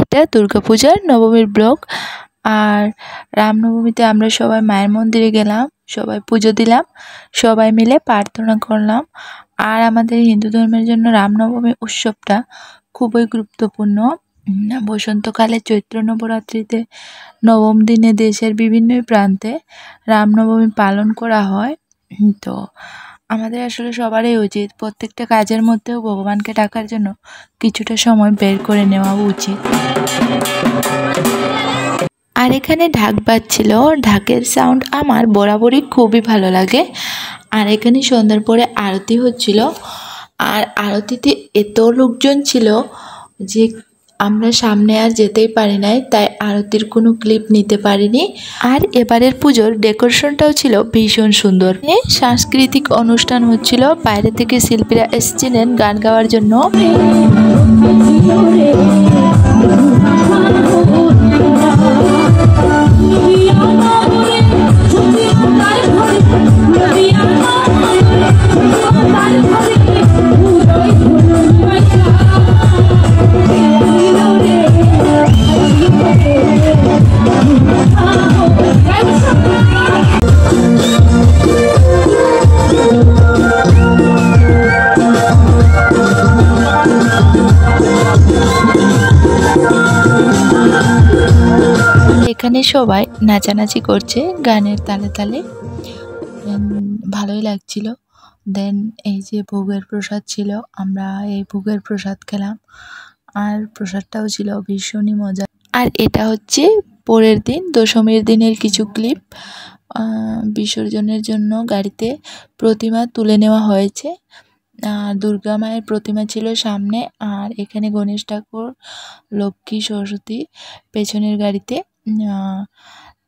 এটা দুর্গাপূজার নবমীর ব্লগ। আর রামনবমীতে আমরা সবাই মায়ের মন্দিরে গেলাম, সবাই পুজো দিলাম, সবাই মিলে প্রার্থনা করলাম। আর আমাদের হিন্দু ধর্মের জন্য রামনবমী উৎসবটা খুবই গুরুত্বপূর্ণ। বসন্তকালে চৈত্র নবরাত্রিতে নবম দিনে দেশের বিভিন্ন প্রান্তে রামনবমী পালন করা হয়। তো আমাদের আসলে সবারই উচিত প্রত্যেকটা কাজের মধ্যেও ভগবানকে ডাকার জন্য কিছুটা সময় বের করে নেওয়া উচিত। আর এখানে ঢাক বাজছিল, ঢাকের সাউন্ড আমার বরাবরই খুবই ভালো লাগে। আর এখানে সন্ধ্যার পরে আরতি হচ্ছিল, আর আরতিতে এত লোকজন ছিল যে আমরা সামনে আর যেতেই পারি নাই, তাই আরতির কোনো ক্লিপ নিতে পারিনি। আর এবারের পুজোর ডেকোরেশনটাও ছিল ভীষণ সুন্দর। সাংস্কৃতিক অনুষ্ঠান হচ্ছিল, বাইরে থেকে শিল্পীরা এসেছিলেন গান গাওয়ার জন্য। এখানে সবাই নাচানাচি করছে গানের তালে তালে, ভালোই লাগছিল। দেন এই যে ভোগের প্রসাদ ছিল, আমরা এই ভোগের প্রসাদ খেলাম, আর প্রসাদটাও ছিল ভীষণই মজা। আর এটা হচ্ছে পরের দিন দশমীর দিনের কিছু ক্লিপ। বিসর্জনের জন্য গাড়িতে প্রতিমা তুলে নেওয়া হয়েছে। দুর্গা মায়ের প্রতিমা ছিল সামনে, আর এখানে গণেশ ঠাকুর, লক্ষ্মী, সরস্বতী পেছনের গাড়িতে।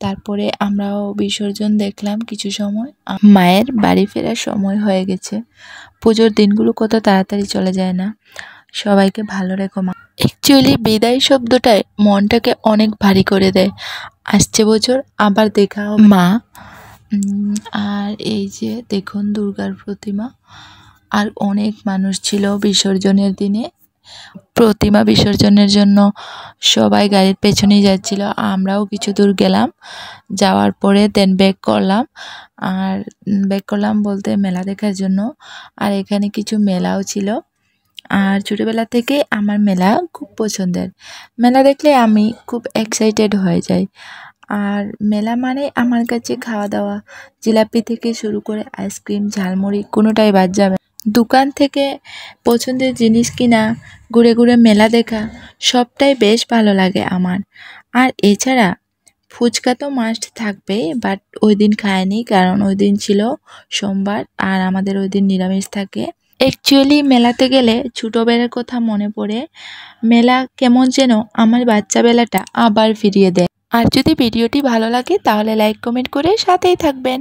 তারপরে আমরাও বিসর্জন দেখলাম কিছু সময়। মায়ের বাড়ি ফেরার সময় হয়ে গেছে। পুজোর দিনগুলো কত তাড়াতাড়ি চলে যায় না। সবাইকে ভালো রেখো মা। অ্যাকচুয়ালি বিদায় শব্দটাই মনটাকে অনেক ভারী করে দেয়। আসছে বছর আবার দেখা হবে মা। আর এই যে দেখুন দুর্গার প্রতিমা। আর অনেক মানুষ ছিল বিসর্জনের দিনে। প্রতিমা বিসর্জনের জন্য সবাই গাড়ির পেছনেই যাচ্ছিল, আমরাও কিছু দূর গেলাম, যাওয়ার পরে দেন ব্যাক করলাম। আর ব্যাক করলাম বলতে মেলা দেখার জন্য। আর এখানে কিছু মেলাও ছিল। আর ছোটোবেলা থেকে আমার মেলা খুব পছন্দের। মেলা দেখলে আমি খুব এক্সাইটেড হয়ে যাই। আর মেলা মানে আমার কাছে খাওয়া দাওয়া, জিলাপি থেকে শুরু করে আইসক্রিম, ঝালমুড়ি কোনোটাই বাদ যাবে। দোকান থেকে পছন্দের জিনিস কিনা, ঘুরে ঘুরে মেলা দেখা, সবটাই বেশ ভালো লাগে আমার। আর এছাড়া ফুচকা তো মাস্ট থাকবেই, বাট ওই দিন খাইনি কারণ ওই দিন ছিল সোমবার, আর আমাদের ওই দিন নিরামিষ থাকে। অ্যাকচুয়ালি মেলাতে গেলে ছোটোবেলার কথা মনে পড়ে। মেলা কেমন যেন আমার বাচ্চাবেলাটা আবার ফিরিয়ে দেয়। আর যদি ভিডিওটি ভালো লাগে তাহলে লাইক কমেন্ট করে সাথেই থাকবেন।